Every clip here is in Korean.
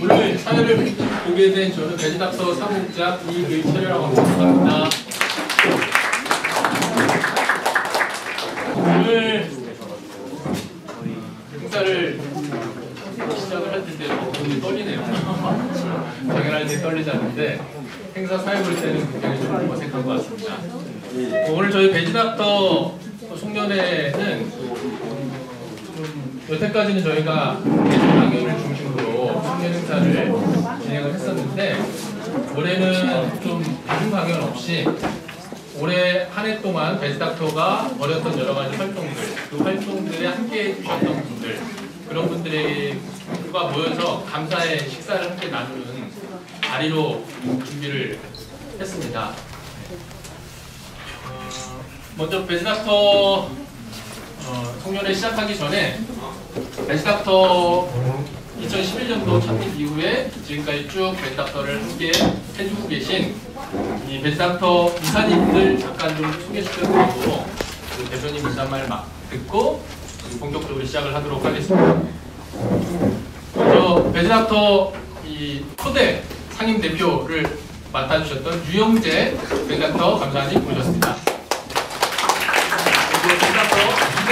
오늘 사회를 보게 된 저는 베지닥터 사무국장 이의철이라고 합니다. 오늘 행사를 시작을 할 텐데 너무 떨리네요. 당연할 때 떨리지 않는데 행사 사회 볼 때는 굉장히 좀 어색한 것 같습니다. 오늘 저희 베지닥터 송년회는 여태까지는 저희가 대중 강연을 중심으로 청년 행사를 진행을 했었는데 올해는 좀 대중 강연 없이 올해 한 해 동안 베지닥터가 벌였던 여러 가지 활동들, 그 활동들에 함께 해주셨던 분들, 그런 분들과 모여서 감사의 식사를 함께 나누는 자리로 준비를 했습니다. 먼저 베지닥터 송년회 시작하기 전에 베지닥터 2011년도 창립 이후에 지금까지 쭉 베지닥터를 함께 해주고 계신 이 베지닥터 이사님들 잠깐 좀 소개시켜드리고 그 대표님 인사말 듣고 본격적으로 시작을 하도록 하겠습니다. 먼저 베지닥터 이 초대 상임 대표를 맡아주셨던 유영재 베지닥터 감사님 모셨습니다. 그리고 베지닥터 2대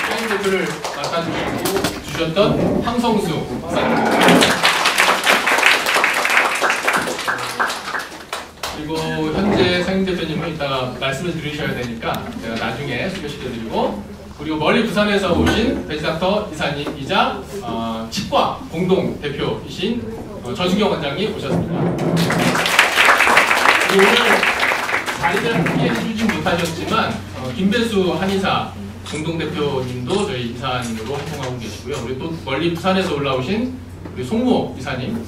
상임 대표를 맡아주셨던 황성수 박사님. 그리고 현재 상임대표님은 이따가 말씀을 들으셔야 되니까 제가 나중에 소개시켜드리고, 그리고 멀리 부산에서 오신 베지닥터 이사님이자 치과 공동 대표이신 전수경 원장님 오셨습니다. 오늘 자리를 함께 해주진 못하셨지만 김배수 한의사 공동 대표님도 저희 이사님으로 활동하고 계시고요. 우리 또 멀리 부산에서 올라오신 우리 송모 이사님.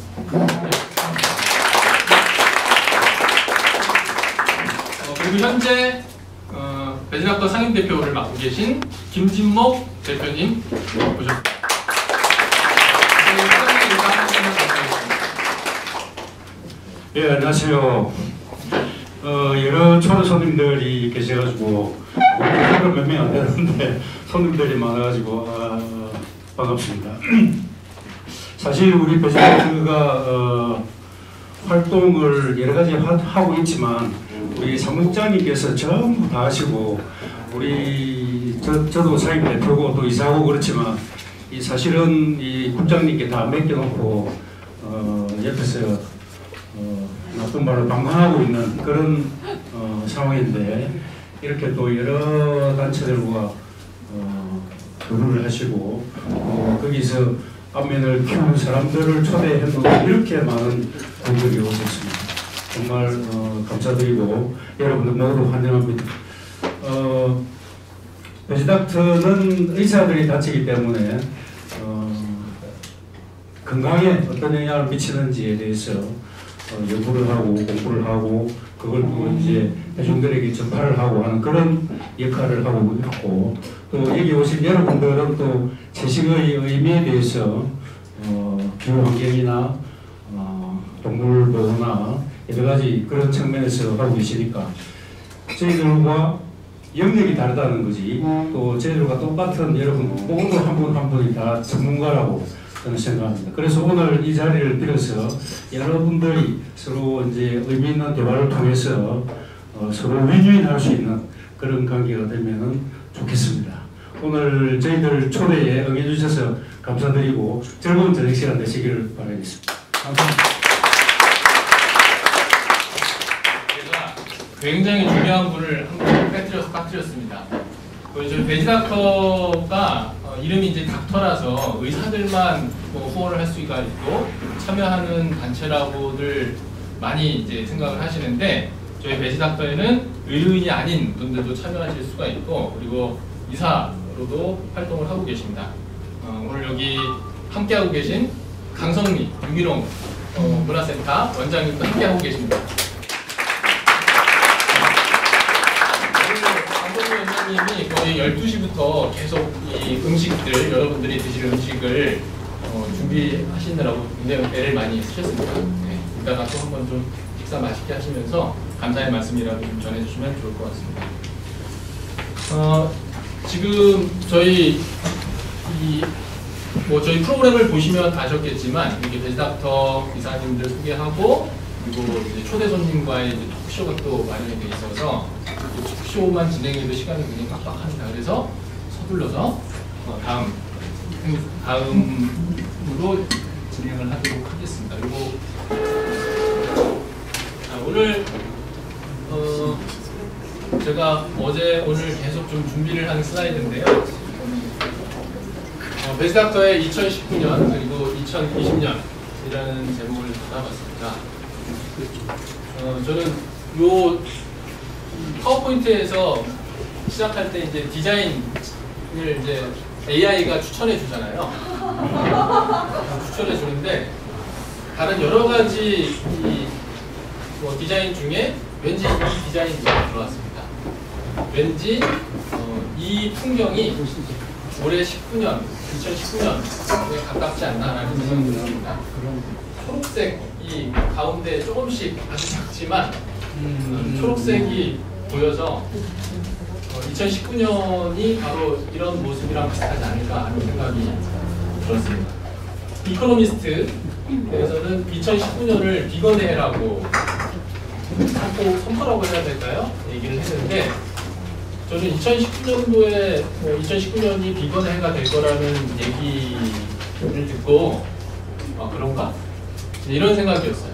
그리고 현재 베지닥터 상임대표를 맡고 계신 김진목 대표님 모셨습니다. 예, 안녕하세요. 여러 초대 손님들이 계셔가지고 오늘 몇 명 안 되는데 손님들이 많아가지고 반갑습니다. 사실 우리 베지닥터가 활동을 여러 가지 하고 있지만 우리 사무국장님께서 전부 다 하시고 저도 사임 대표고 또 이사하고 그렇지만 이 사실은 이 국장님께 다 맡겨놓고 옆에서 나쁜 말을 방관하고 있는 그런 상황인데 이렇게 또 여러 단체들과 교류를 하시고 거기서 안면을 키우는 사람들을 초대했는데 이렇게 많은 분들이 오셨습니다. 정말 감사드리고 여러분들 모두 환영합니다. 베지닥터는 의사들이 다치기 때문에 건강에 어떤 영향을 미치는지에 대해서 연구를 하고 공부를 하고 그걸 또 이제 대중들에게 전파를 하고 하는 그런 역할을 하고 있고, 또 여기 오신 여러분들은 또 채식의 의미에 대해서 기후환경이나 동물 보호나 여러 가지 그런 측면에서 하고 계시니까 저희들과 영역이 다르다는 거지, 또 저희들과 똑같은 여러분 모두 한 분 한 분이 다 전문가라고 저는 생각합니다. 그래서 오늘 이 자리를 빌어서 여러분들이 서로 이제 의미 있는 대화를 통해서 서로 윈윈할 수 있는 그런 관계가 되면 좋겠습니다. 오늘 저희들 초대에 응해주셔서 감사드리고 즐거운 저녁 시간 되시기를 바라겠습니다. 감사합니다. 제가 굉장히 중요한 분을 한 분 빠뜨렸습니다. 저희 베지닥터가 이름이 이제 닥터라서 의사들만 후원을 할 수가 있고 참여하는 단체라고들 많이 이제 생각을 하시는데, 저희 베지닥터에는 의료인이 아닌 분들도 참여하실 수가 있고, 그리고 이사로도 활동을 하고 계십니다. 오늘 여기 함께하고 계신 강성미 유기농 문화센터 원장님도 함께하고 계십니다. 원장님이 거의 12시부터 계속 이 음식들, 여러분들이 드실 음식을 준비하시느라고 굉장히 애를 많이 쓰셨습니다. 네, 이따가 또 한번 좀 식사 맛있게 하시면서 감사의 말씀이라도 좀 전해주시면 좋을 것 같습니다. 지금 저희 이 뭐 저희 프로그램을 보시면 아셨겠지만 이렇게 베지닥터 이사님들 소개하고 그리고 이제 초대 손님과의 이제 토크쇼가 또 마련이 돼 있어서 토크쇼만 진행해도 시간이 굉장히 빡빡합니다. 그래서 서둘러서 다음으로 진행을 하도록 하겠습니다. 그리고 오늘 제가 어제 오늘 계속 좀 준비를 한 슬라이드인데요. 베지닥터의 2019년 그리고 2020년이라는 제목을 받아봤습니다. 저는 요 파워포인트에서 시작할 때 이제 디자인을 이제 AI가 추천해 주잖아요. 추천해 주는데 다른 여러 가지 뭐 디자인 중에 왠지 이 디자인이 들어왔습니다. 왠지 이 풍경이 올해 2019년에 가깝지 않나라는 생각이 듭니다. 초록색이 가운데 조금씩 아주 작지만 초록색이 보여서 2019년이 바로 이런 모습이랑 비슷하지 않을까 하는 생각이 들었습니다. 이코노미스트에서는 2019년을 비건의 해라고 선포라고 해야 될까요? 얘기를 했는데 저는 2019년도에 2019년이 비건의 해가 될 거라는 얘기를 듣고 그런가? 이런 생각이었어요.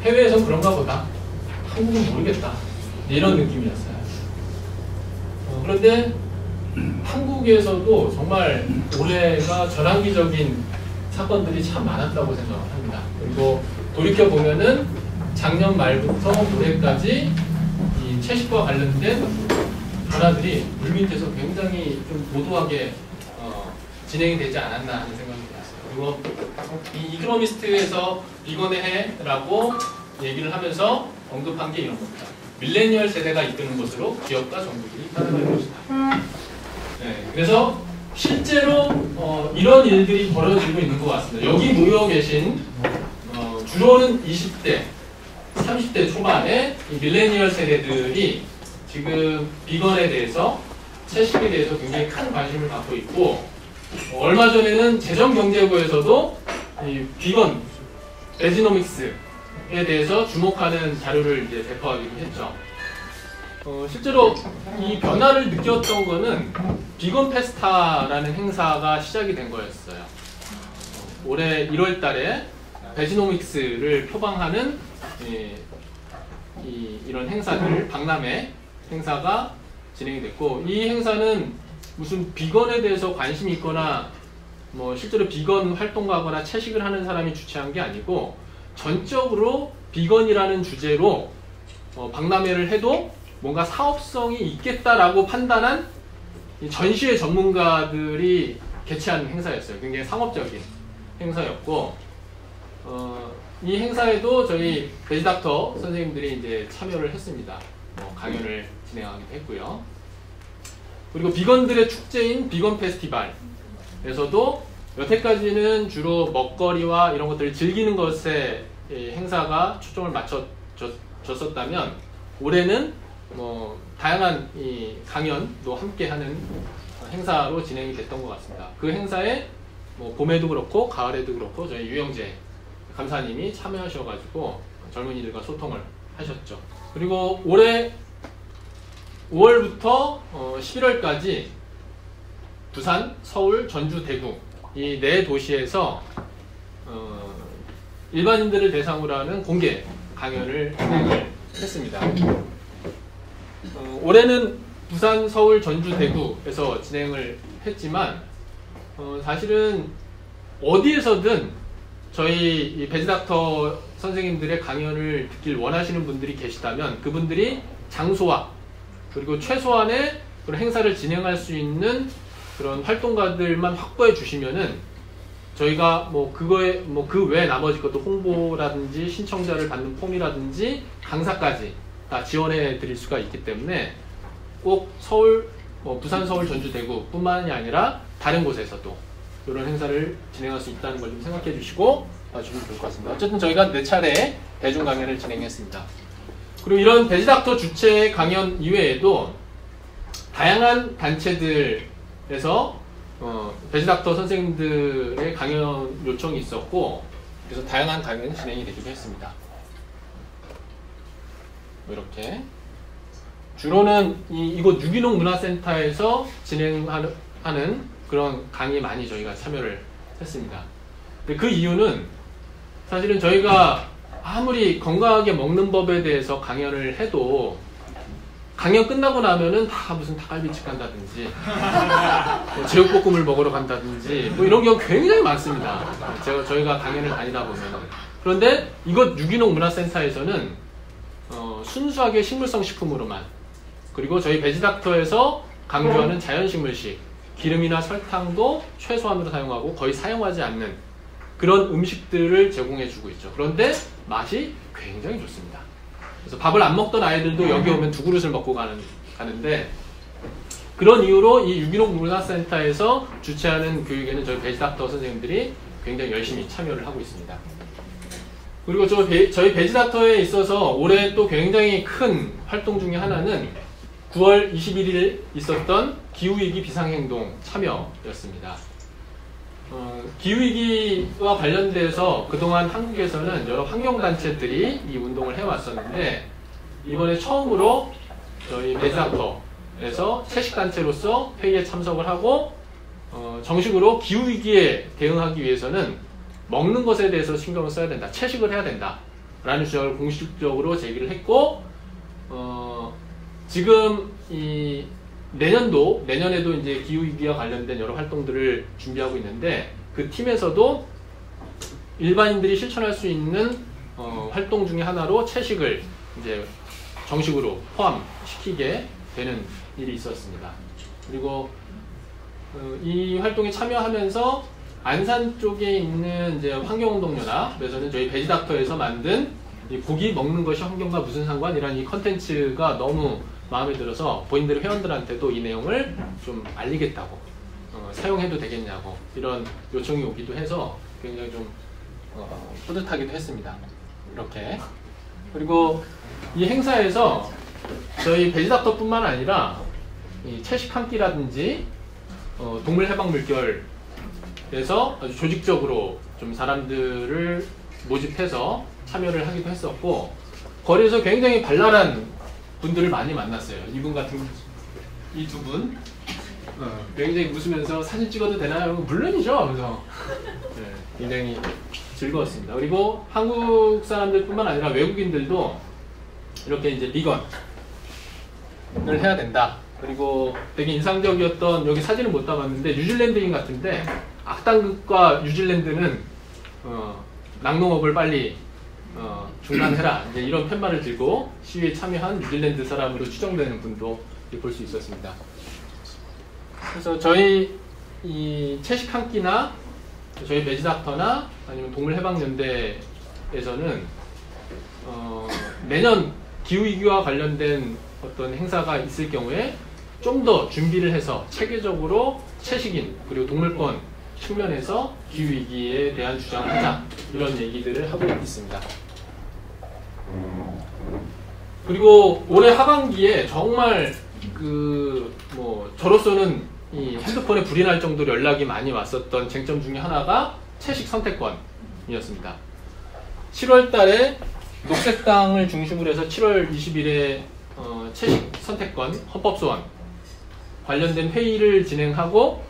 해외에서 그런가 보다. 한국은 모르겠다. 이런 느낌이었어요. 그런데 한국에서도 정말 올해가 전환기적인 사건들이 참 많았다고 생각합니다. 그리고 돌이켜보면은 작년 말부터 올해까지 이 채식과 관련된 변화들이 물밑에서 굉장히 좀 도도하게 진행이 되지 않았나 하는 생각이 들었어요. 그리고 이 이코노미스트에서 비건의 해라고 얘기를 하면서 언급한 게 이런 겁니다. 밀레니얼 세대가 이끄는 것으로 기업과 정부들이 따라갈 것이다. 네, 그래서 실제로 이런 일들이 벌어지고 있는 것 같습니다. 여기 모여 계신 주로는 20대, 30대 초반의 이 밀레니얼 세대들이 지금 비건에 대해서, 채식에 대해서 굉장히 큰 관심을 갖고 있고 얼마 전에는 재정경제부에서도 이 비건, 베지노믹스에 대해서 주목하는 자료를 이제 배포하기도 했죠. 실제로 이 변화를 느꼈던 거는 비건 페스타라는 행사가 시작이 된 거였어요. 올해 1월 달에 베지노믹스를 표방하는 이런 행사들, 박람회 행사가 진행이 됐고 이 행사는 무슨 비건에 대해서 관심이 있거나 뭐 실제로 비건 활동가거나 채식을 하는 사람이 주최한 게 아니고 전적으로 비건이라는 주제로 박람회를 해도 뭔가 사업성이 있겠다라고 판단한 전시회 전문가들이 개최한 행사였어요. 굉장히 상업적인 행사였고 이 행사에도 저희 베지닥터 선생님들이 이제 참여를 했습니다. 강연을 진행하기도 했고요. 그리고 비건들의 축제인 비건 페스티벌에서도 여태까지는 주로 먹거리와 이런 것들을 즐기는 것에 행사가 초점을 맞춰졌었다면 올해는 뭐 다양한 이 강연도 함께하는 행사로 진행이 됐던 것 같습니다. 그 행사에 뭐 봄에도 그렇고 가을에도 그렇고 저희 유영재 감사님이 참여하셔가지고 젊은이들과 소통을 하셨죠. 그리고 올해 5월부터 11월까지 부산, 서울, 전주, 대구 이 네 도시에서 일반인들을 대상으로 하는 공개 강연을 진행을 했습니다. 올해는 부산, 서울, 전주, 대구에서 진행을 했지만 사실은 어디에서든 저희 이 베지닥터 선생님들의 강연을 듣길 원하시는 분들이 계시다면 그분들이 장소와 그리고 최소한의 그런 행사를 진행할 수 있는 그런 활동가들만 확보해 주시면은 저희가 뭐 그거에 뭐 그 외 나머지 것도 홍보라든지 신청자를 받는 폼이라든지 강사까지 다 지원해 드릴 수가 있기 때문에 꼭 서울, 부산, 서울, 전주, 대구뿐만이 아니라 다른 곳에서도 이런 행사를 진행할 수 있다는 걸 좀 생각해 주시고 봐주시면 좋을 것 같습니다. 어쨌든 저희가 4차례 대중 강연을 진행했습니다. 그리고 이런 베지닥터 주최 강연 이외에도 다양한 단체들에서 배지닥터 선생님들의 강연 요청이 있었고, 그래서 다양한 강연이 진행이 되기도 했습니다. 이렇게 주로는 이곳 유기농 문화센터에서 진행하는 그런 강의에 많이 저희가 참여를 했습니다. 근데 그 이유는 사실은 저희가 아무리 건강하게 먹는 법에 대해서 강연을 해도 강연 끝나고 나면은 다 무슨 닭갈비집 간다든지 뭐 제육볶음을 먹으러 간다든지 뭐 이런 경우 굉장히 많습니다. 저희가 강연을 다니다 보면. 그런데 이곳 유기농 문화센터에서는 순수하게 식물성 식품으로만, 그리고 저희 베지닥터에서 강조하는 자연식물식, 기름이나 설탕도 최소한으로 사용하고 거의 사용하지 않는 그런 음식들을 제공해주고 있죠. 그런데 맛이 굉장히 좋습니다. 그래서 밥을 안 먹던 아이들도 여기 오면 2그릇을 먹고 가는데, 그런 이유로 이 유기농 문화센터에서 주최하는 교육에는 저희 베지닥터 선생님들이 굉장히 열심히 참여를 하고 있습니다. 그리고 저희 베지닥터에 있어서 올해 또 굉장히 큰 활동 중에 하나는 9월 21일 있었던 기후위기 비상행동 참여였습니다. 기후위기와 관련돼서 그동안 한국에서는 여러 환경단체들이 이 운동을 해왔었는데, 이번에 처음으로 저희 베지닥터에서 채식단체로서 회의에 참석을 하고 정식으로 기후위기에 대응하기 위해서는 먹는 것에 대해서 신경을 써야 된다, 채식을 해야 된다 라는 주장을 공식적으로 제기를 했고, 지금 내년에도 이제 기후위기와 관련된 여러 활동들을 준비하고 있는데, 그 팀에서도 일반인들이 실천할 수 있는 활동 중에 하나로 채식을 이제 정식으로 포함시키게 되는 일이 있었습니다. 그리고 이 활동에 참여하면서 안산 쪽에 있는 이제 환경운동연합에서는 저희 베지닥터에서 만든 이 고기 먹는 것이 환경과 무슨 상관이라는 이 컨텐츠가 너무 마음에 들어서 본인들 회원들한테도 이 내용을 좀 알리겠다고, 사용해도 되겠냐고 이런 요청이 오기도 해서 굉장히 좀 뿌듯하기도 했습니다. 이렇게. 그리고 이 행사에서 저희 베지닥터뿐만 아니라 이 채식 한 끼라든지 동물 해방 물결에서 아주 조직적으로 좀 사람들을 모집해서 참여를 하기도 했었고, 거리에서 굉장히 발랄한 분들을 많이 만났어요. 이분 같은, 이 두 분 굉장히 웃으면서 사진 찍어도 되나요? 물론이죠. 그래서 굉장히 즐거웠습니다. 그리고 한국 사람들뿐만 아니라 외국인들도 이렇게 이제 비건을 해야 된다. 그리고 되게 인상적이었던, 여기 사진을 못 담았는데 뉴질랜드인 같은데, 악당극과 뉴질랜드는 낙농업을 빨리 중단해라, 이제 이런 팻말을 들고 시위에 참여한 뉴질랜드 사람으로 추정되는 분도 볼 수 있었습니다. 그래서 저희 이 채식 한 끼나 저희 베지닥터나 아니면 동물해방연대에서는 매년 기후위기와 관련된 어떤 행사가 있을 경우에 좀 더 준비를 해서 체계적으로 채식인 그리고 동물권 측면에서 기후위기에 대한 주장을 하자, 이런 얘기들을 하고 있습니다. 그리고 올해 하반기에 정말 저로서는 이 핸드폰에 불이 날 정도로 연락이 많이 왔었던 쟁점 중에 하나가 채식 선택권이었습니다. 7월 달에 녹색당을 중심으로 해서 7월 20일에 채식 선택권 헌법소원 관련된 회의를 진행하고,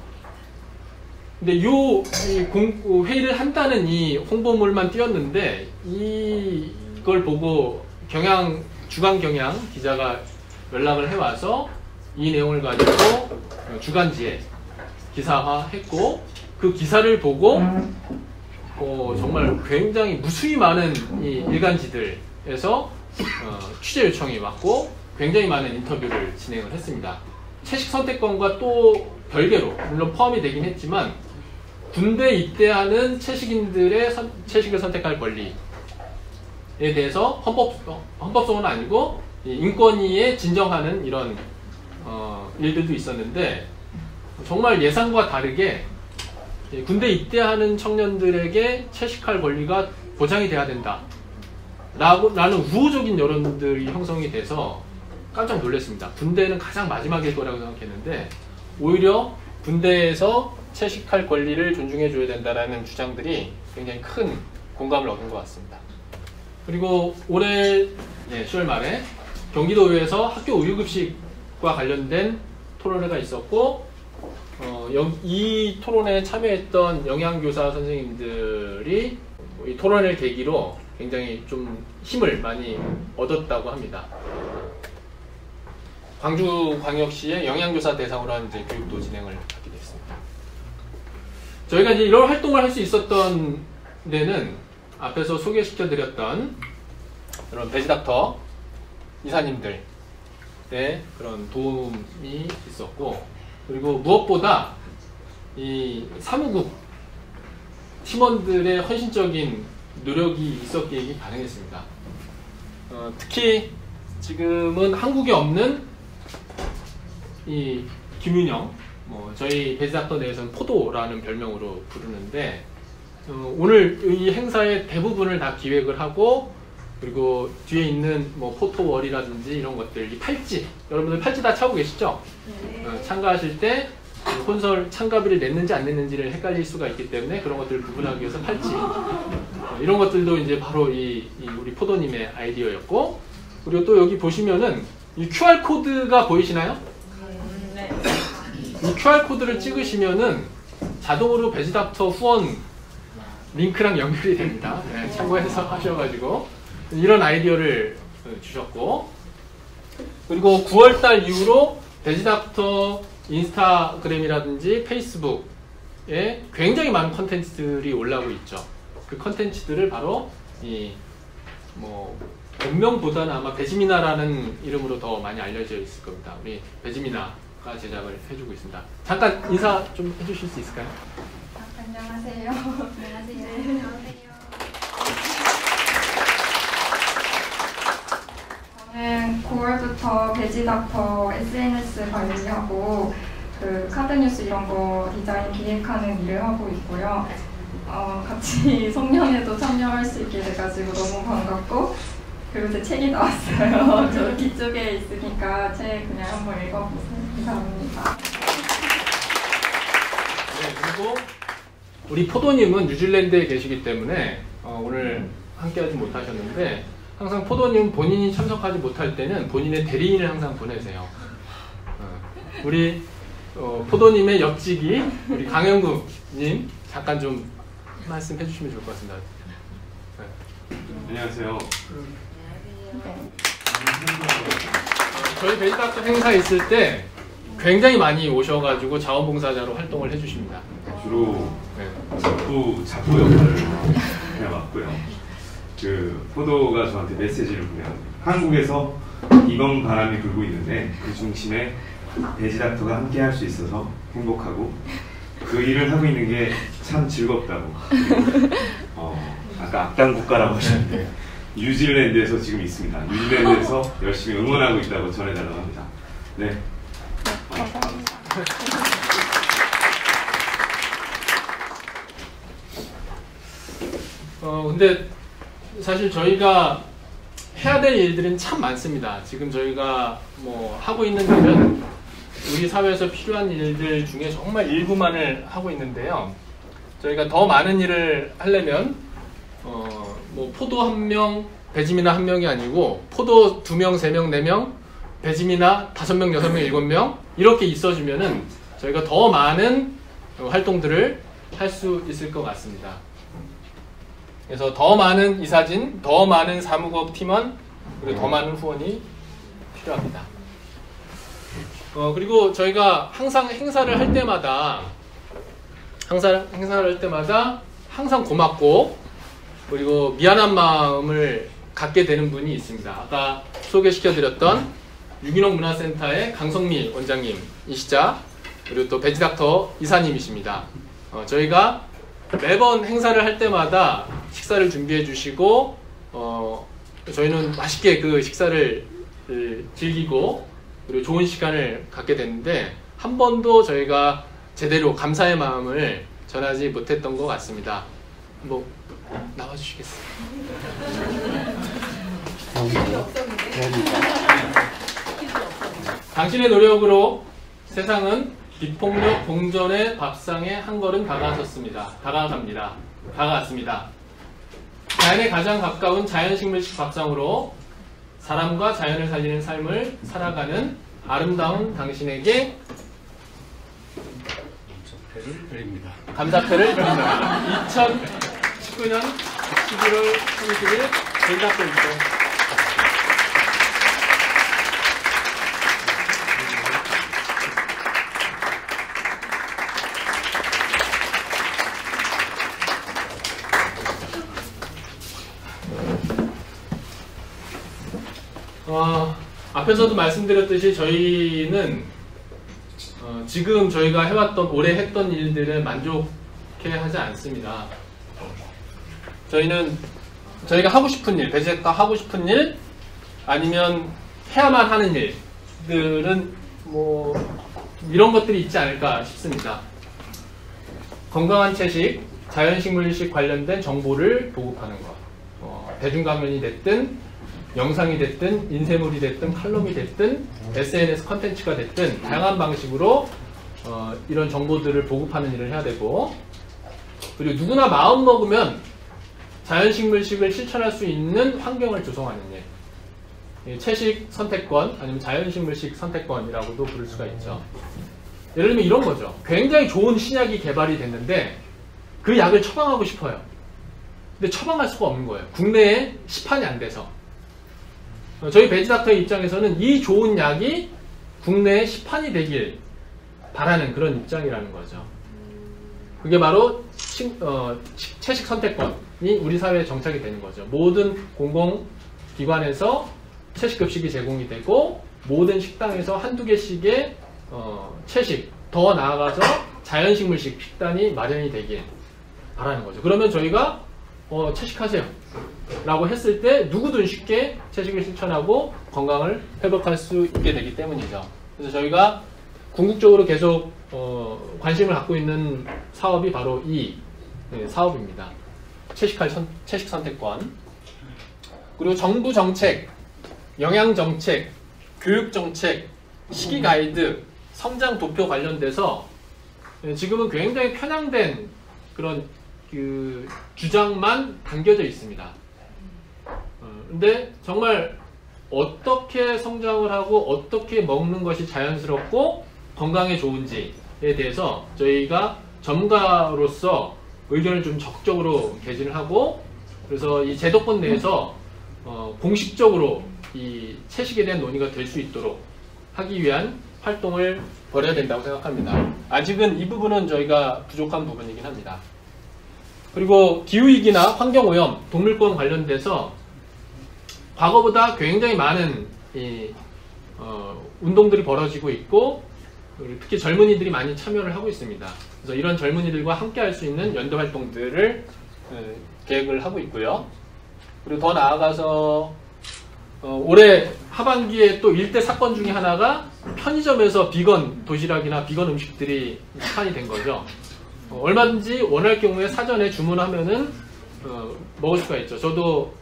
근데 회의를 한다는 이 홍보물만 띄었는데, 이걸 보고 주간경향 기자가 연락을 해와서 이 내용을 가지고 주간지에 기사화했고, 그 기사를 보고 정말 굉장히 무수히 많은 이 일간지들에서 취재 요청이 왔고 굉장히 많은 인터뷰를 진행을 했습니다. 채식 선택권과 또 별개로 물론 포함이 되긴 했지만, 군대에 입대하는 채식인들의 채식을 선택할 권리에 대해서 헌법소원은 아니고 인권위에 진정하는 이런 일들도 있었는데, 정말 예상과 다르게 군대 입대하는 청년들에게 채식할 권리가 보장이 돼야 된다 라는 우호적인 여론들이 형성이 돼서 깜짝 놀랐습니다. 군대는 가장 마지막일 거라고 생각했는데, 오히려 군대에서 채식할 권리를 존중해줘야 된다라는 주장들이 굉장히 큰 공감을 얻은 것 같습니다. 그리고 올해 10월 말에 경기도의회에서 학교 우유급식과 관련된 토론회가 있었고 이 토론회에 참여했던 영양교사 선생님들이 이 토론회를 계기로 굉장히 좀 힘을 많이 얻었다고 합니다. 광주광역시의 영양교사 대상으로 한 이제 교육도 진행을 하게 됐습니다. 저희가 이제 이런 활동을 할 수 있었던 데는 앞에서 소개시켜드렸던 그런 베지닥터 이사님들의 그런 도움이 있었고, 그리고 무엇보다 이 사무국 팀원들의 헌신적인 노력이 있었기에 이게 가능했습니다. 특히 지금은 한국에 없는 이 김윤영, 저희 베지닥터 내에서는 포도라는 별명으로 부르는데, 오늘 이 행사의 대부분을 다 기획을 하고, 그리고 뒤에 있는 포토월이라든지 이런 것들, 이 팔찌, 여러분들 팔찌 다 차고 계시죠? 네. 참가하실 때 혼설 참가비를 냈는지 안 냈는지를 헷갈릴 수가 있기 때문에 그런 것들을 구분하기 위해서 팔찌, 이런 것들도 이제 바로 이 우리 포도님의 아이디어였고, 그리고 또 여기 보시면은 이 QR 코드가 보이시나요? 네. 이 QR 코드를 찍으시면은 자동으로 베지닥터 후원 링크랑 연결이 됩니다. 네, 참고해서 하셔가지고 이런 아이디어를 주셨고, 그리고 9월달 이후로 베지닥터 인스타그램이라든지 페이스북에 굉장히 많은 컨텐츠들이 올라오고 있죠. 그 컨텐츠들을 바로 본명보다는 아마 베지미나라는 이름으로 더 많이 알려져 있을 겁니다. 우리 베지미나가 제작을 해주고 있습니다. 잠깐 인사 좀 해주실 수 있을까요? 안녕하세요. 안녕하세요. 네, 안녕하세요. 저는 9월부터 베지닥터 SNS 관리하고 그 카드뉴스 이런 거 디자인 기획하는 일을 하고 있고요. 같이 송년회도 참여할 수 있게 돼가지고 너무 반갑고, 그리고 제 책이 나왔어요. 저 뒤쪽에 있으니까 책 그냥 한번 읽어보세요. 감사합니다. 네, 그리고 우리 포도님은 뉴질랜드에 계시기 때문에 오늘 함께하지 못하셨는데, 항상 포도님 본인이 참석하지 못할 때는 본인의 대리인을 항상 보내세요. 우리 포도님의 옆지기 우리 강영국님 잠깐 좀 말씀해 주시면 좋을 것 같습니다. 네. 안녕하세요. 저희 베지닥터 행사 있을 때 굉장히 많이 오셔가지고 자원봉사자로 활동을 해주십니다. 주로 자부 역할을 해왔고요. 그 포도가 저한테 메시지를 보내요. 한국에서 이번 바람이 불고 있는데 그 중심에 베지닥터가 함께 할 수 있어서 행복하고, 그 일을 하고 있는 게 참 즐겁다고. 아까 악당 국가라고 하셨는데 뉴질랜드에서 지금 있습니다. 뉴질랜드에서 열심히 응원하고 있다고 전해달라고 합니다. 네. 감사합니다. 근데 사실 저희가 해야 될 일들은 참 많습니다. 지금 저희가 하고 있는 일은 우리 사회에서 필요한 일들 중에 정말 일부만을 하고 있는데요. 저희가 더 많은 일을 하려면 포도 1명, 베지미나 1명이 아니고 포도 2명, 3명, 4명, 베지미나 5명, 6명, 7명 이렇게 있어주면은 저희가 더 많은 활동들을 할 수 있을 것 같습니다. 그래서 더 많은 이사진, 더 많은 사무국 팀원, 그리고 더 많은 후원이 필요합니다. 그리고 저희가 항상 행사를 할 때마다 항상 고맙고, 그리고 미안한 마음을 갖게 되는 분이 있습니다. 아까 소개시켜드렸던 유기농 문화센터의 강성미 원장님이시자, 그리고 또 베지닥터 이사님이십니다. 저희가 매번 행사를 할 때마다 식사를 준비해 주시고, 저희는 맛있게 그 식사를 즐기고 그리고 좋은 시간을 갖게 됐는데, 한 번도 저희가 제대로 감사의 마음을 전하지 못했던 것 같습니다. 한번 나와주시겠어요? 당신의 노력으로 세상은 비폭력 공존의 밥상에 한 걸음 다가갑니다. 자연에 가장 가까운 자연식물식 밥상으로 사람과 자연을 살리는 삶을 살아가는 아름다운 당신에게 감사패를 드립니다. 2019년 11월 30일 베지닥터입니다. 앞에서도 말씀드렸듯이 저희는 지금 저희가 해왔던 올해 했던 일들에 만족해하지 않습니다. 저희가 하고 싶은 일, 베지닥터 하고 싶은 일 아니면 해야만 하는 일들은 뭐 이런 것들이 있지 않을까 싶습니다. 건강한 채식, 자연식물식 관련된 정보를 보급하는 것, 대중강연이 됐든 영상이 됐든 인쇄물이 됐든 칼럼이 됐든 SNS 컨텐츠가 됐든 다양한 방식으로 이런 정보들을 보급하는 일을 해야 되고, 그리고 누구나 마음 먹으면 자연식물식을 실천할 수 있는 환경을 조성하는 일, 채식 선택권 아니면 자연식물식 선택권이라고도 부를 수가 있죠. 예를 들면 이런 거죠. 굉장히 좋은 신약이 개발이 됐는데 그 약을 처방하고 싶어요. 근데 처방할 수가 없는 거예요. 국내에 시판이 안 돼서. 저희 베지닥터의 입장에서는 이 좋은 약이 국내에 시판이 되길 바라는 그런 입장이라는 거죠. 그게 바로 채식 선택권이 우리 사회에 정착이 되는 거죠. 모든 공공기관에서 채식급식이 제공이 되고 모든 식당에서 한두 개씩의 채식, 더 나아가서 자연식물식 식단이 마련이 되길 바라는 거죠. 그러면 저희가 채식하세요 라고 했을 때 누구든 쉽게 채식을 실천하고 건강을 회복할 수 있게 되기 때문이죠. 그래서 저희가 궁극적으로 계속 관심을 갖고 있는 사업이 바로 이 사업입니다. 채식 선택권. 그리고 정부 정책, 영양 정책, 교육 정책, 식이 가이드, 성장 도표 관련돼서 지금은 굉장히 편향된 그런 주장만 담겨져 있습니다. 근데 정말 어떻게 성장을 하고 어떻게 먹는 것이 자연스럽고 건강에 좋은지에 대해서 저희가 전문가로서 의견을 좀 적극적으로 개진을 하고, 그래서 이 제도권 내에서 공식적으로 이 채식에 대한 논의가 될 수 있도록 하기 위한 활동을 벌여야 된다고 생각합니다. 아직은 이 부분은 저희가 부족한 부분이긴 합니다. 그리고 기후위기나 환경오염, 동물권 관련돼서 과거보다 굉장히 많은 운동들이 벌어지고 있고, 특히 젊은이들이 많이 참여를 하고 있습니다. 그래서 이런 젊은이들과 함께 할 수 있는 연대 활동들을 계획을 하고 있고요. 그리고 더 나아가서 올해 하반기에 또 일대 사건 중에 하나가 편의점에서 비건 도시락이나 비건 음식들이 시판이 된 거죠. 얼마든지 원할 경우에 사전에 주문하면은 먹을 수가 있죠. 저도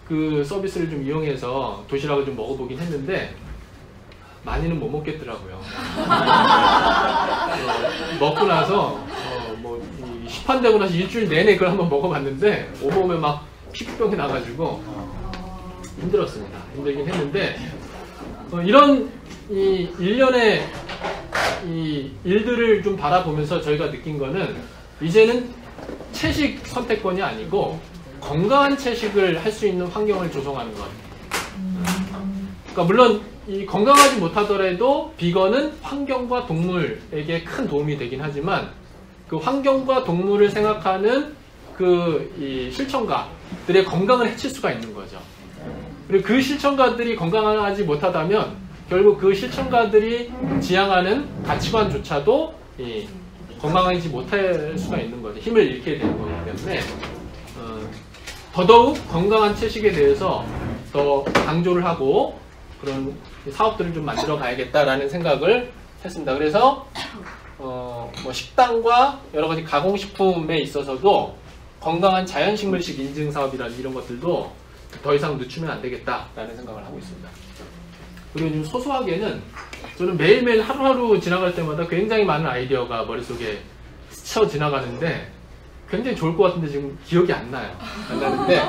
그 서비스를 좀 이용해서 도시락을 좀 먹어보긴 했는데 많이는 못 먹겠더라고요. 먹고 나서 뭐 시판되고 나서 일주일 내내 그걸 한번 먹어봤는데 오몸에 막 피부병이 나가지고 힘들었습니다. 힘들긴 했는데 이런 이 일련의 이 일들을 좀 바라보면서 저희가 느낀 거는 이제는 채식 선택권이 아니고 건강한 채식을 할 수 있는 환경을 조성하는 것. 그러니까 물론 이 건강하지 못하더라도 비건은 환경과 동물에게 큰 도움이 되긴 하지만 그 환경과 동물을 생각하는 이 실천가들의 건강을 해칠 수가 있는 거죠. 그리고 그 실천가들이 건강하지 못하다면 결국 그 실천가들이 지향하는 가치관조차도 건강하지 못할 수가 있는 거죠. 힘을 잃게 되는 거기 때문에 더더욱 건강한 채식에 대해서 더 강조를 하고 그런 사업들을 좀 만들어 가야겠다라는 생각을 했습니다. 그래서 뭐 식당과 여러 가지 가공식품에 있어서도 건강한 자연식물식 인증 사업이라는 이런 것들도 더 이상 늦추면 안 되겠다라는 생각을 하고 있습니다. 그리고 좀 소소하게는 저는 매일매일 하루하루 지나갈 때마다 굉장히 많은 아이디어가 머릿속에 스쳐 지나가는데 굉장히 좋을 것 같은데 지금 기억이 안 나요. 안 나는데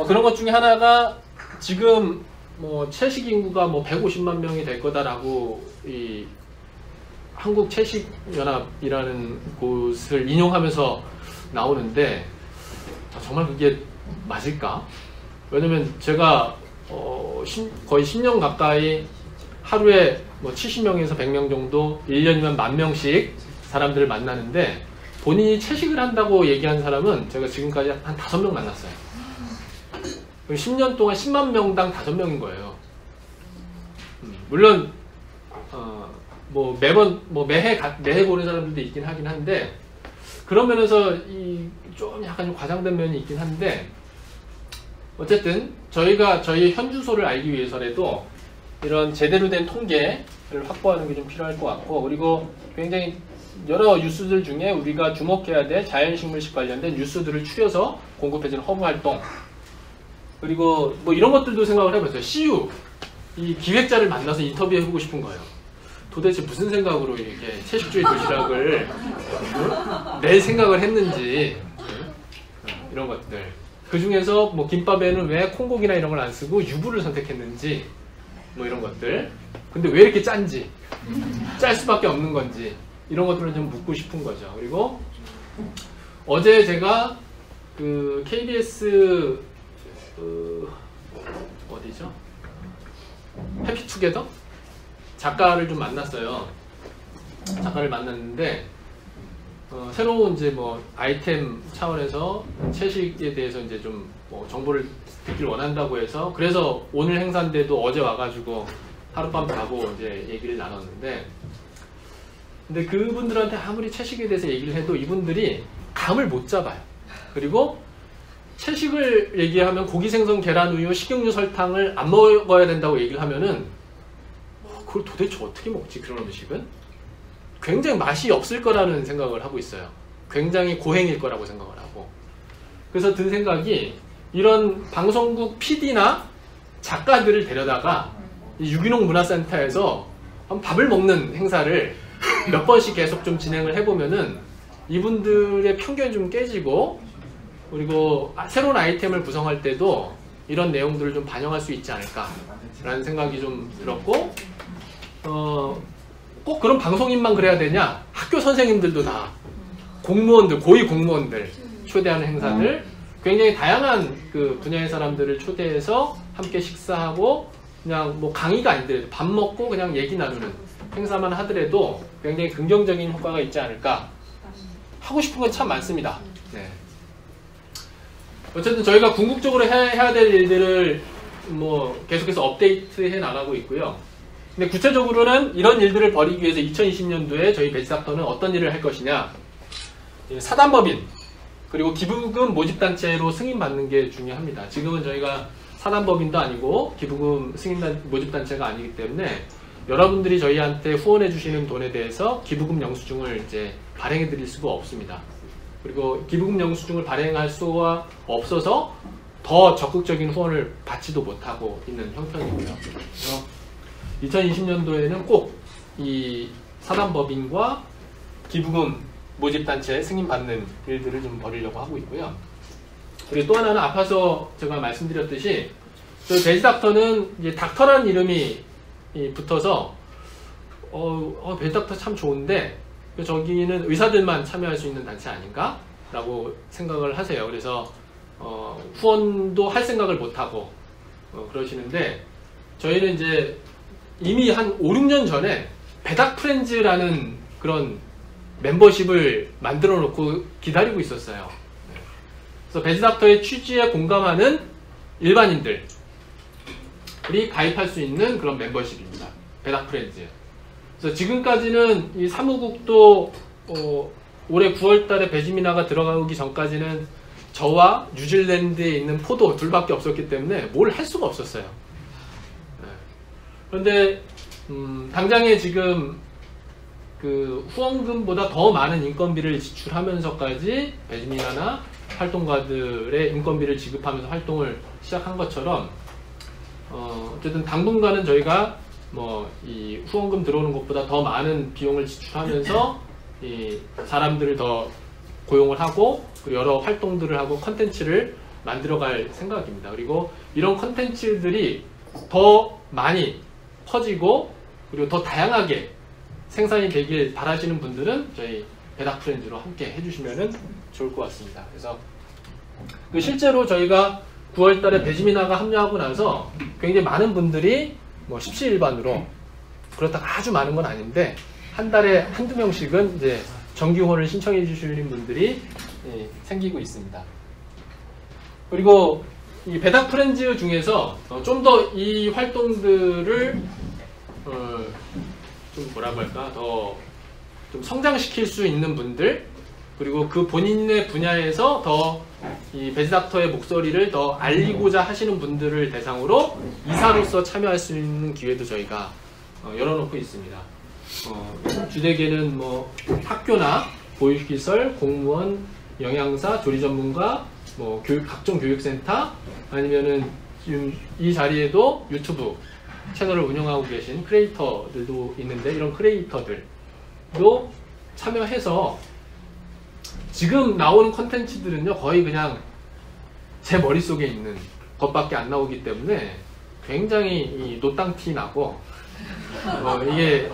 그런 것 중에 하나가 지금 뭐 채식 인구가 뭐 150만 명이 될 거다라고 이 한국 채식 연합이라는 곳을 인용하면서 나오는데 정말 그게 맞을까? 왜냐면 제가 거의 10년 가까이 하루에 뭐 70명에서 100명 정도 1년이면 10,000명씩 사람들을 만나는데 본인이 채식을 한다고 얘기한 사람은 제가 지금까지 한 5명 만났어요. 10년 동안 10만 명당 5명인 거예요. 물론 뭐 매번 뭐 매해 보는 사람들도 있긴 하긴 한데 그런 면에서 좀 약간 과장된 면이 있긴 한데 어쨌든 저희가 저희 현 주소를 알기 위해서라도 이런 제대로 된 통계를 확보하는 게 좀 필요할 것 같고 그리고 굉장히 여러 뉴스들 중에 우리가 주목해야 될 자연식물식 관련된 뉴스들을 추려서 공급해주는 허브 활동 그리고 뭐 이런 것들도 생각을 해봤어요. CU 이 기획자를 만나서 인터뷰해보고 싶은 거예요. 도대체 무슨 생각으로 이렇게 채식주의 도시락을 낼 생각을 했는지 이런 것들 그 중에서 뭐 김밥에는 왜 콩고기나 이런 걸 안 쓰고 유부를 선택했는지 뭐 이런 것들 근데 왜 이렇게 짠지 짤 수밖에 없는 건지 이런 것들을 좀 묻고 싶은 거죠. 그리고 어제 제가 그 KBS 어디죠? 해피투게더? 작가를 좀 만났어요. 작가를 만났는데 새로운 이제 뭐 아이템 차원에서 채식에 대해서 이제 좀 뭐 정보를 듣길 원한다고 해서 그래서 오늘 행사인데도 어제 와가지고 하룻밤 자고 이제 얘기를 나눴는데 근데 그분들한테 아무리 채식에 대해서 얘기를 해도 이분들이 감을 못 잡아요. 그리고 채식을 얘기하면 고기, 생선, 계란, 우유, 식용유, 설탕을 안 먹어야 된다고 얘기를 하면은 그걸 도대체 어떻게 먹지 그런 음식은? 굉장히 맛이 없을 거라는 생각을 하고 있어요. 굉장히 고행일 거라고 생각을 하고 그래서 든 생각이 이런 방송국 PD나 작가들을 데려다가 유기농 문화센터에서 밥을 먹는 행사를 몇 번씩 계속 좀 진행을 해보면은 이분들의 편견이 좀 깨지고 그리고 새로운 아이템을 구성할 때도 이런 내용들을 좀 반영할 수 있지 않을까라는 생각이 좀 들었고 꼭 그런 방송인만 그래야 되냐? 학교 선생님들도 다 공무원들, 고위 공무원들 초대하는 행사들 굉장히 다양한 그 분야의 사람들을 초대해서 함께 식사하고 그냥 뭐 강의가 아닌데 밥 먹고 그냥 얘기 나누는 행사만 하더라도 굉장히 긍정적인 효과가 있지 않을까. 하고 싶은 건 참 많습니다. 네. 어쨌든 저희가 궁극적으로 해야 될 일들을 뭐 계속해서 업데이트해 나가고 있고요. 근데 구체적으로는 이런 일들을 벌이기 위해서 2020년도에 저희 베지닥터는 어떤 일을 할 것이냐. 사단법인 그리고 기부금 모집단체로 승인받는 게 중요합니다. 지금은 저희가 사단법인도 아니고 기부금 모집단체가 아니기 때문에 여러분들이 저희한테 후원해 주시는 돈에 대해서 기부금 영수증을 이제 발행해 드릴 수가 없습니다. 그리고 기부금 영수증을 발행할 수가 없어서 더 적극적인 후원을 받지도 못하고 있는 형편이고요. 그래서 2020년도에는 꼭 이 사단법인과 기부금 모집단체 승인받는 일들을 좀 벌이려고 하고 있고요. 그리고 또 하나는 앞서 제가 말씀드렸듯이 저희 베지닥터는 이제 닥터라는 이름이 붙어서 베지닥터 참 좋은데 저기는 의사들만 참여할 수 있는 단체 아닌가? 라고 생각을 하세요. 그래서 후원도 할 생각을 못하고 그러시는데 저희는 이제 이미 한 5, 6년 전에 베닥프렌즈라는 그런 멤버십을 만들어 놓고 기다리고 있었어요. 그래서 베지닥터의 취지에 공감하는 일반인들이 가입할 수 있는 그런 멤버십입니다. 베닥프렌즈. 그래서 지금까지는 이 사무국도 올해 9월 달에 베지미나가 들어가기 전까지는 저와 뉴질랜드에 있는 포도 둘밖에 없었기 때문에 뭘 할 수가 없었어요. 그런데 당장에 지금 그 후원금보다 더 많은 인건비를 지출하면서까지 베지미나나 활동가들의 인건비를 지급하면서 활동을 시작한 것처럼 어쨌든 당분간은 저희가 뭐 이 후원금 들어오는 것보다 더 많은 비용을 지출하면서 이 사람들을 더 고용을 하고 그리고 여러 활동들을 하고 컨텐츠를 만들어갈 생각입니다. 그리고 이런 컨텐츠들이 더 많이 퍼지고 그리고 더 다양하게 생산이 되길 바라시는 분들은 저희 배닥프렌즈로 함께 해주시면 좋을 것 같습니다. 그래서 실제로 저희가 9월 달에 배지민화가 합류하고 나서 굉장히 많은 분들이 뭐 십시일반으로 그렇다고 아주 많은 건 아닌데 한 달에 한두 명씩은 이제 정기 후원을 신청해 주시는 분들이 생기고 있습니다. 그리고 이 배닥프렌즈 중에서 좀 더 이 활동들을 좀 뭐라고 할까 더 좀 성장시킬 수 있는 분들 그리고 그 본인의 분야에서 더 이 배지닥터의 목소리를 더 알리고자 하시는 분들을 대상으로 이사로서 참여할 수 있는 기회도 저희가 열어놓고 있습니다. 주되게는 뭐 학교나 보육시설, 공무원, 영양사, 조리 전문가, 뭐 각종 교육센터 아니면은 지금 이 자리에도 유튜브 채널을 운영하고 계신 크리에이터들도 있는데 이런 크리에이터들도 참여해서 지금 나오는 콘텐츠들은요 거의 그냥 제 머릿속에 있는 것밖에 안 나오기 때문에 굉장히 이 노땅티 나고 이게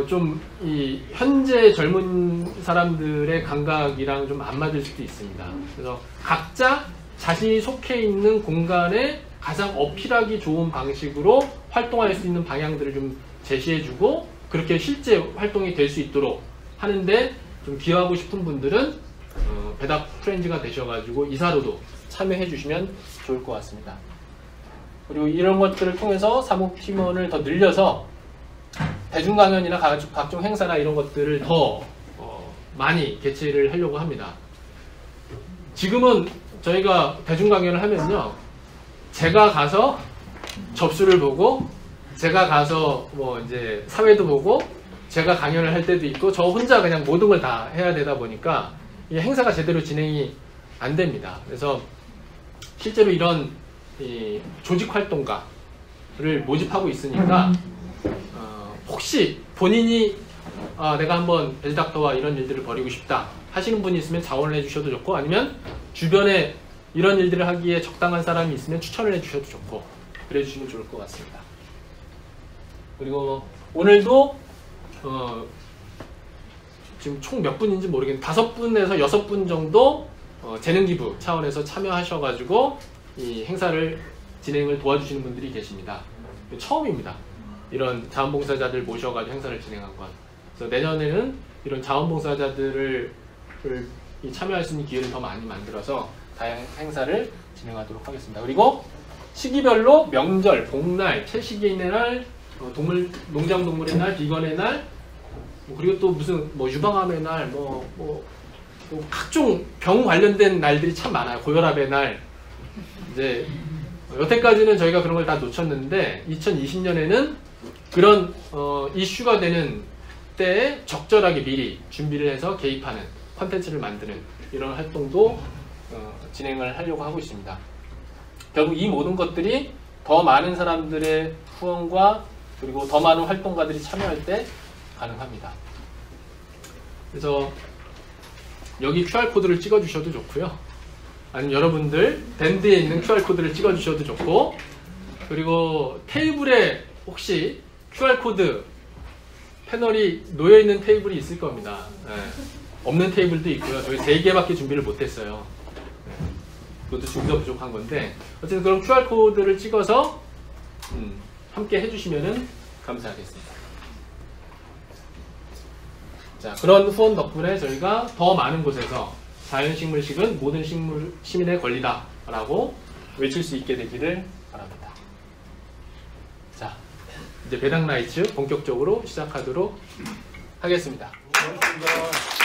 좀 이 현재 젊은 사람들의 감각이랑 좀 안 맞을 수도 있습니다. 그래서 각자 자신이 속해 있는 공간에 가장 어필하기 좋은 방식으로 활동할 수 있는 방향들을 좀 제시해주고 그렇게 실제 활동이 될 수 있도록 하는데 좀 기여하고 싶은 분들은 배닥프렌즈가 되셔가지고 이사로도 참여해 주시면 좋을 것 같습니다. 그리고 이런 것들을 통해서 사무팀원을 더 늘려서 대중강연이나 각종 행사나 이런 것들을 더 많이 개최를 하려고 합니다. 지금은 저희가 대중강연을 하면요 제가 가서 접수를 보고 제가 가서 뭐 이제 사회도 보고 제가 강연을 할 때도 있고 저 혼자 그냥 모든 걸 다 해야 되다 보니까 이 행사가 제대로 진행이 안 됩니다. 그래서 실제로 이런 이 조직 활동가를 모집하고 있으니까 혹시 본인이 내가 한번 배지닥터와 이런 일들을 벌이고 싶다 하시는 분이 있으면 자원을 해주셔도 좋고 아니면 주변에 이런 일들을 하기에 적당한 사람이 있으면 추천을 해주셔도 좋고 그래 주시면 좋을 것 같습니다. 그리고 오늘도 지금 총 몇 분인지 모르겠는데 5분에서 6분 정도 재능기부 차원에서 참여하셔가지고 이 행사를 진행을 도와주시는 분들이 계십니다. 처음입니다. 이런 자원봉사자들 모셔가지고 행사를 진행한 건. 그래서 내년에는 이런 자원봉사자들을 참여할 수 있는 기회를 더 많이 만들어서 다양한 행사를 진행하도록 하겠습니다. 그리고 시기별로 명절, 복날, 채식인의 날, 농장동물의 날, 비건의 날, 그리고 또 무슨 뭐 유방암의 날, 뭐 각종 병 관련된 날들이 참 많아요. 고혈압의 날. 이제 여태까지는 저희가 그런 걸 다 놓쳤는데 2020년에는 그런 이슈가 되는 때에 적절하게 미리 준비를 해서 개입하는 콘텐츠를 만드는 이런 활동도 진행을 하려고 하고 있습니다. 결국 이 모든 것들이 더 많은 사람들의 후원과 그리고 더 많은 활동가들이 참여할 때 가능합니다. 그래서 여기 QR코드를 찍어주셔도 좋고요. 아니면 여러분들 밴드에 있는 QR코드를 찍어주셔도 좋고 그리고 테이블에 혹시 QR코드 패널이 놓여있는 테이블이 있을 겁니다. 네. 없는 테이블도 있고요. 저희 3개밖에 준비를 못했어요. 네. 그것도 준비가 부족한 건데 어쨌든 그런 QR코드를 찍어서 함께 해주시면 감사하겠습니다. 자, 그런 후원 덕분에 저희가 더 많은 곳에서 자연식물식은 모든 시민의 권리다 라고 외칠 수 있게 되기를 바랍니다. 자, 이제 배닥라이츠 본격적으로 시작하도록 하겠습니다. 고맙습니다.